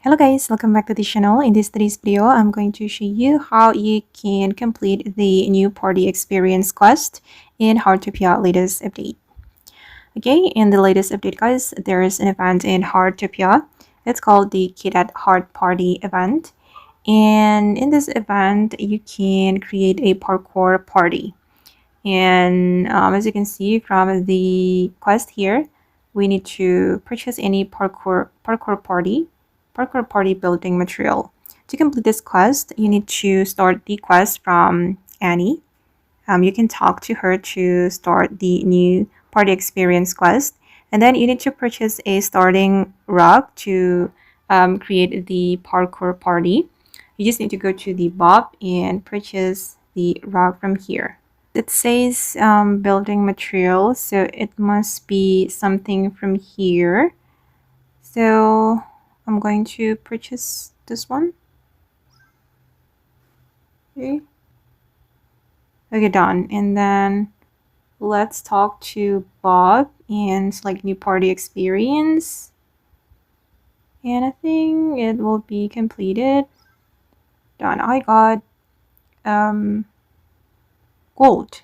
Hello guys, welcome back to the channel. In today's video, I'm going to show you how you can complete the new party experience quest in Heartopia latest update. Okay, in the latest update guys, there is an event in Heartopia. It's called the Kid at Heart Party event. And in this event, you can create a parkour party. And as you can see from the quest here, we need to purchase any parkour party building material. To complete this quest, you need to start the quest from Annie. You can talk to her to start the new party experience quest, and then you need to purchase a starting rug to create the parkour party. You just need to go to the Bob and purchase the rug from here. It says building material, so it must be something from here. So I'm going to purchase this one. Okay, done. And then let's talk to Bob and select new party experience. And I think it will be completed. Done. I got gold.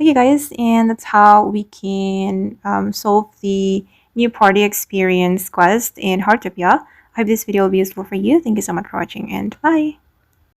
Okay guys, and that's how we can solve the new party experience quest in Heartopia. I hope this video will be useful for you. Thank you so much for watching and bye.